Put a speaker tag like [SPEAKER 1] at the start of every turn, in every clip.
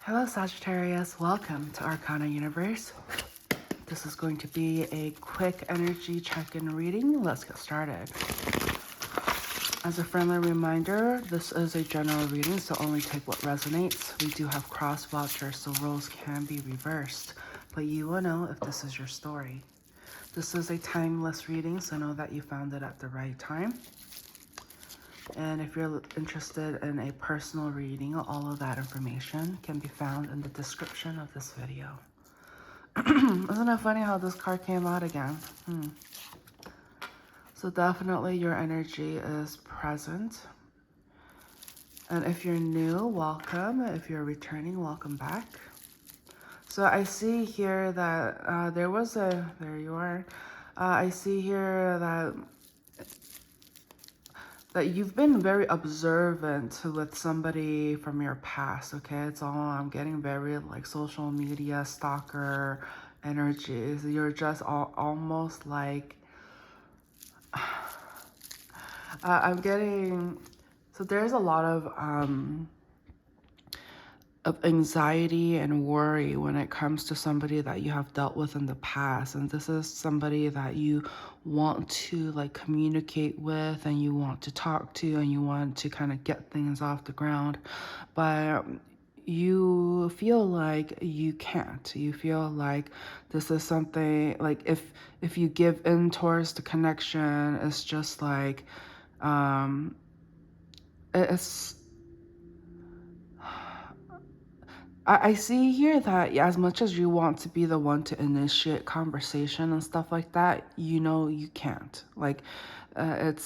[SPEAKER 1] Hello Sagittarius, welcome to ArcanaUniverse. This is going to be a quick energy check-in reading. Let's get started. As a friendly reminder, this is a general reading, so only take what resonates. We do have cross vouchers, so roles can be reversed, but you will know if this is your story. This is a timeless reading, so know that you found it at the right time. And if you're interested in a personal reading, all of that information can be found in the description of this video. Isn't it funny how this card came out again? So definitely your energy is present. And if you're new, welcome. If you're returning, welcome back. So I see here that there you are. I see here that you've been very observant with somebody from your past, okay? It's all, I'm getting very like social media stalker energies. You're just almost like, I'm getting, so there's a lot of anxiety and worry when it comes to somebody that you have dealt with in the past, and this is somebody that you want to like communicate with and you want to talk to and you want to kind of get things off the ground, but you feel like you can't. You feel like this is something like if you give in towards the connection, it's just like it's I see here that as much as you want to be the one to initiate conversation and stuff like that, you know you can't. Like, it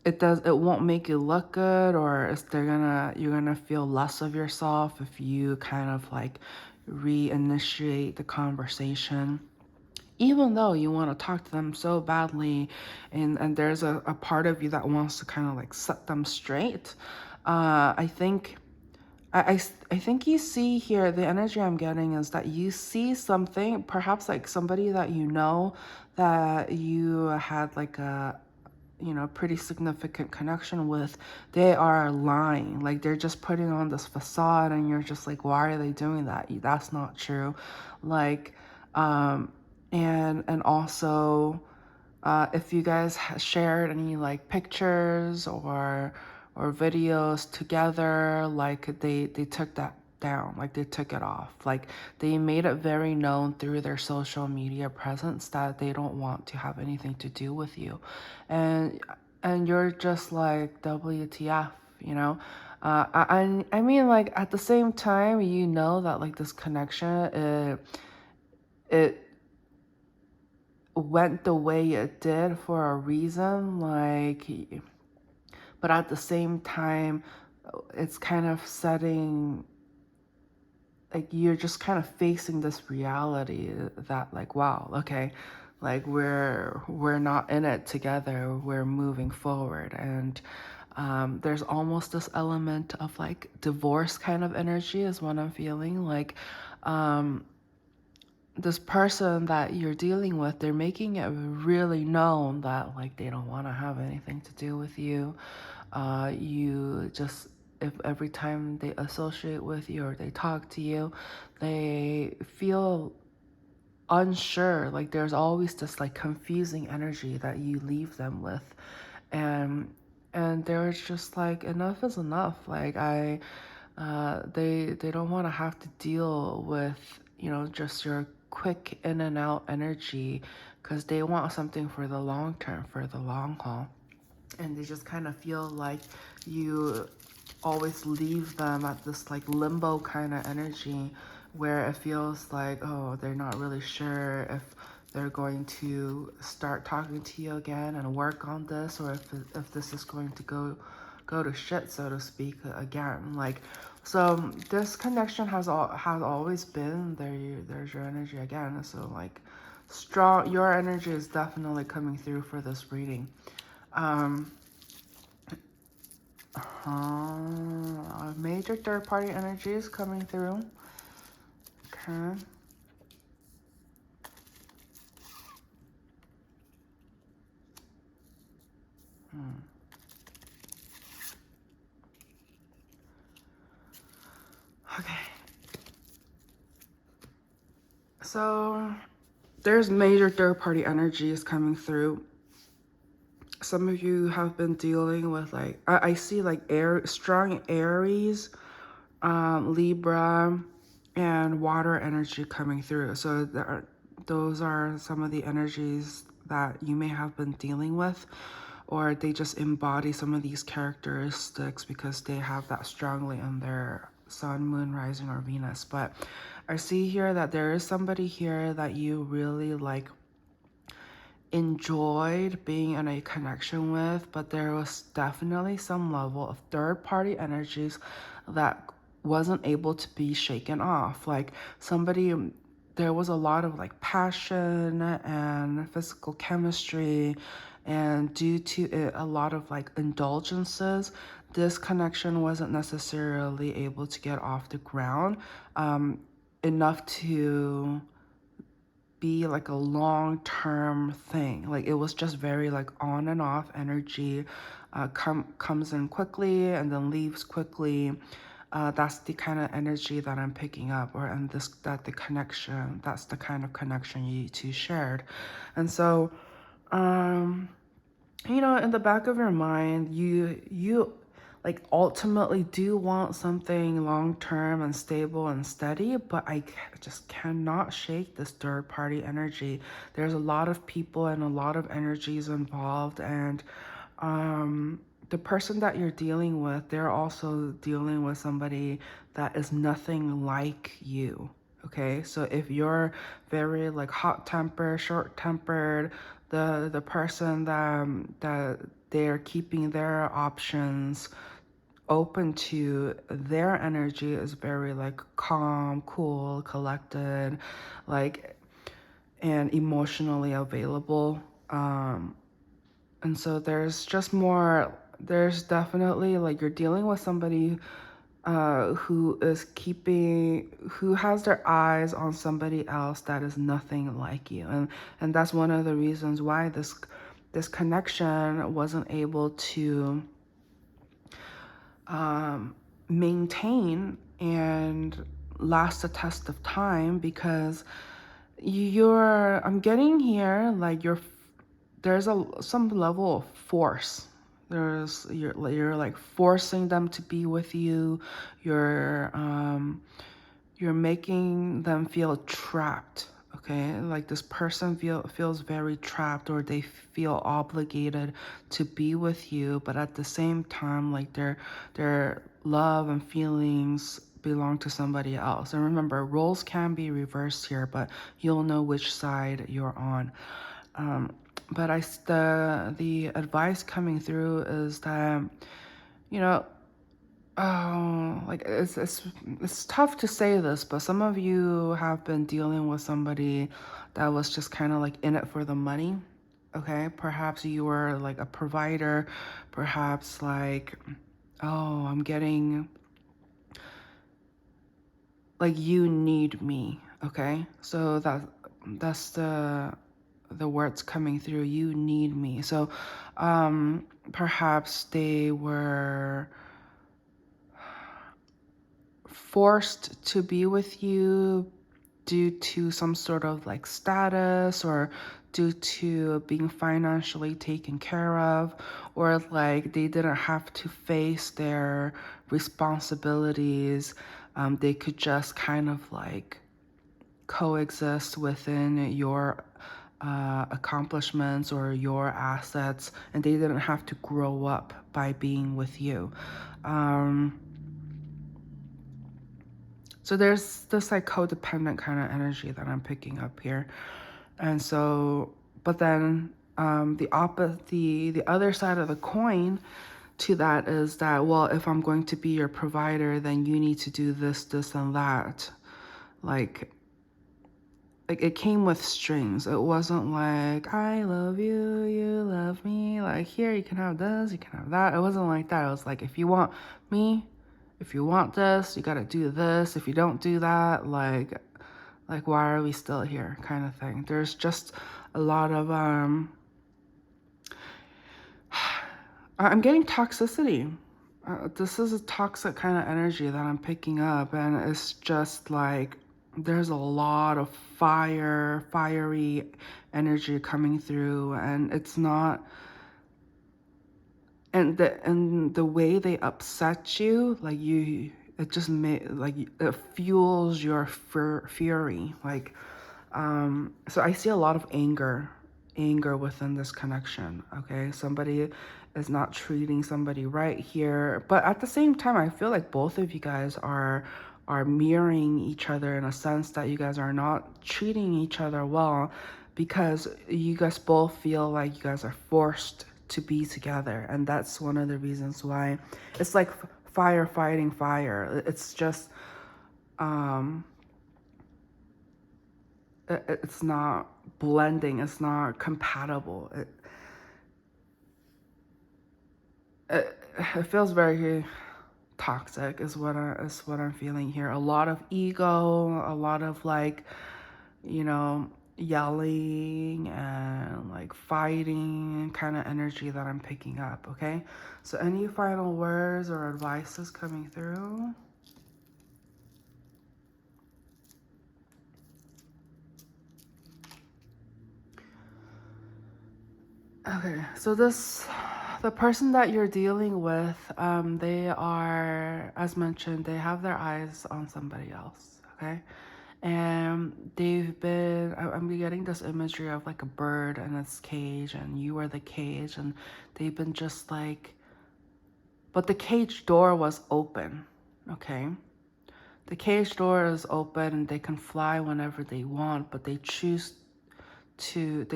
[SPEAKER 1] won't make you look good, or you're gonna feel less of yourself if you kind of like reinitiate the conversation. Even though you want to talk to them so badly, and there's a part of you that wants to kind of like set them straight. I think you see here, the energy I'm getting is that you see something, perhaps like somebody that you know that you had like a, pretty significant connection with. They are lying, like they're just putting on this facade, and you're just like, why are they doing that? That's not true. Like, and also, if you guys shared any like pictures or videos together, like they took that down, like they took it off, like they made it very known through their social media presence that they don't want to have anything to do with you, and you're just like WTF, you know. I mean, like at the same time, you know that like this connection, it went the way it did for a reason, like, but at the same time, it's kind of setting, like you're just kind of facing this reality that like, wow, okay, like we're not in it together, we're moving forward. And there's almost this element of like divorce kind of energy is what I'm feeling. Like this person that you're dealing with, they're making it really known that like they don't want to have anything to do with you. You just, if every time they associate with you or they talk to you, they feel unsure. Like there's always this like confusing energy that you leave them with, and they're just like, enough is enough. Like they don't want to have to deal with, just your quick in and out energy, because they want something for the long term, for the long haul. And they just kind of feel like you always leave them at this like limbo kind of energy, where it feels like, oh, they're not really sure if they're going to start talking to you again and work on this, or if this is going to go to shit, so to speak, again. Like, so this connection has always been there. There's your energy again. So like, strong, your energy is definitely coming through for this reading. Major third-party energies coming through. Okay. Okay, So there's major third-party energies coming through. Some of you have been dealing with like, I see like strong Aries, Libra, and water energy coming through. So those are some of the energies that you may have been dealing with, or they just embody some of these characteristics because they have that strongly in their sun, moon, rising, or Venus. But I see here that there is somebody here that you really like enjoyed being in a connection with, but there was definitely some level of third-party energies that wasn't able to be shaken off. Like somebody, there was a lot of like passion and physical chemistry, and due to it, a lot of like indulgences, this connection wasn't necessarily able to get off the ground enough to be like a long-term thing. Like it was just very like on and off energy, comes in quickly and then leaves quickly. That's the kind of energy that I'm picking up, or and this that the connection, that's the kind of connection you two shared. And so you know, in the back of your mind, you like ultimately do want something long-term and stable and steady, but I just cannot shake this third-party energy. There's a lot of people and a lot of energies involved, and the person that you're dealing with, they're also dealing with somebody that is nothing like you. Okay, so if you're very like hot-tempered, short-tempered, the person that they're keeping their options open to, their energy is very like calm, cool, collected, like, and emotionally available. And so there's just more, there's definitely like you're dealing with somebody who who has their eyes on somebody else that is nothing like you, and that's one of the reasons why this connection wasn't able to maintain and last the test of time, because I'm getting here like there's some level of force. You're like forcing them to be with you. You're making them feel trapped. Okay, like this person feels very trapped, or they feel obligated to be with you, but at the same time, like their love and feelings belong to somebody else. And remember, roles can be reversed here, but you'll know which side you're on. But the advice coming through is that, you know, oh, like it's tough to say this, but some of you have been dealing with somebody that was just kind of like in it for the money. Okay, perhaps you were like a provider, perhaps like, oh, I'm getting like, you need me. Okay, so that's the words coming through. You need me. So perhaps they were forced to be with you due to some sort of like status, or due to being financially taken care of, or like they didn't have to face their responsibilities. They could just kind of like coexist within your accomplishments or your assets, and they didn't have to grow up by being with you. So there's this like codependent kind of energy that I'm picking up here. And so, but then the other side of the coin to that is that, well, if I'm going to be your provider, then you need to do this, this, and that. Like it came with strings. It wasn't like, I love you, you love me. Like, here, you can have this, you can have that. It wasn't like that. It was like, if you want me, if you want this, you gotta do this. If you don't do that, like why are we still here, kind of thing. There's just a lot of I'm getting toxicity. This is a toxic kind of energy that I'm picking up, and it's just like there's a lot of fiery energy coming through, and it's not, and the way they upset you, like it just like it fuels your fury, like so I see a lot of anger within this connection. Okay, somebody is not treating somebody right here, but at the same time I feel like both of you guys are mirroring each other in a sense that you guys are not treating each other well, because you guys both feel like you guys are forced to be together, and that's one of the reasons why it's like fire fighting fire. It's just it's not blending, it's not compatible. It feels very toxic is what I'm feeling here. A lot of ego, a lot of like, you know, yelling and like fighting kind of energy that I'm picking up. Okay, so any final words or advices coming through? Okay, so the person that you're dealing with, they are, as mentioned, they have their eyes on somebody else, okay? And they've been, I'm getting this imagery of like a bird and its cage, and you are the cage, and they've been just like, but the cage door was open, okay? The cage door is open and they can fly whenever they want, but they chose to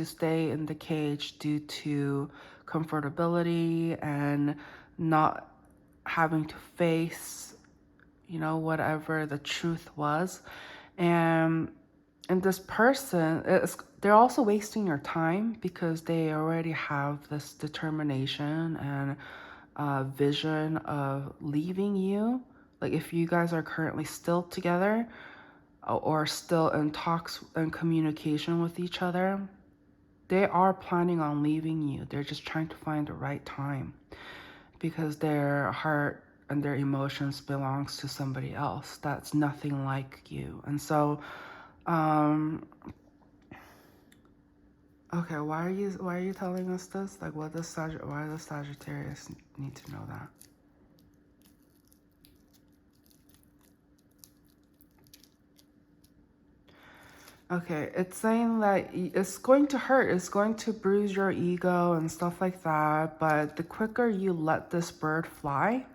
[SPEAKER 1] stay in the cage due to comfortability and not having to face, you know, whatever the truth was. And this person is, they're also wasting your time because they already have this determination and vision of leaving you. Like if you guys are currently still together, or still in talks and communication with each other, they are planning on leaving you. They're just trying to find the right time because their heart and their emotions belongs to somebody else that's nothing like you. And so okay, why are you telling us this? Like why does Sagittarius need to know that? Okay, it's saying that it's going to hurt, it's going to bruise your ego and stuff like that, but the quicker you let this bird fly,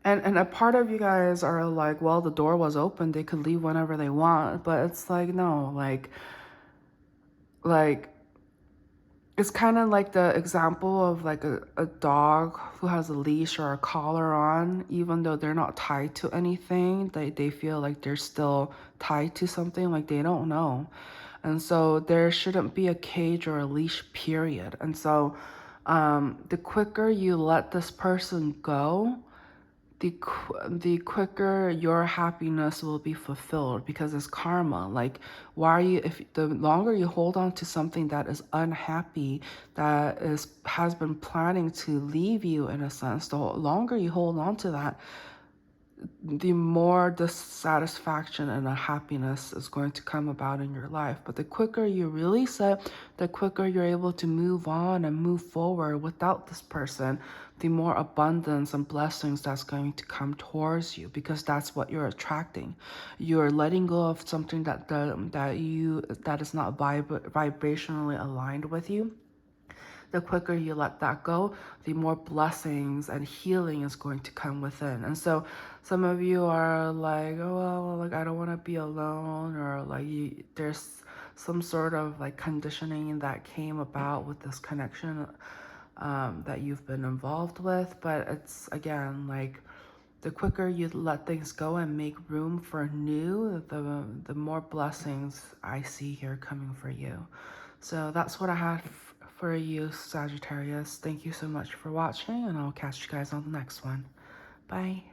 [SPEAKER 1] and a part of you guys are like, well, the door was open, they could leave whenever they want, but it's like, no, like it's kind of like the example of like a dog who has a leash or a collar on, even though they're not tied to anything, they feel like they're still tied to something, like they don't know. And so there shouldn't be a cage or a leash, period. And so the quicker you let this person go, the quicker your happiness will be fulfilled, because it's karma. Like, why are you, if the longer you hold on to something that is unhappy, that has been planning to leave you in a sense, the longer you hold on to that, the more dissatisfaction and unhappiness is going to come about in your life. But the quicker you release it, the quicker you're able to move on and move forward without this person, the more abundance and blessings that's going to come towards you, because that's what you're attracting. You're letting go of something that is not vibrationally aligned with you. The quicker you let that go, the more blessings and healing is going to come within. And so some of you are like, oh, well, like, I don't want to be alone, or like there's some sort of like conditioning that came about with this connection that you've been involved with. But it's, again, like, the quicker you let things go and make room for new, the more blessings I see here coming for you. So that's what I had for you, Sagittarius. Thank you so much for watching, and I'll catch you guys on the next one. Bye.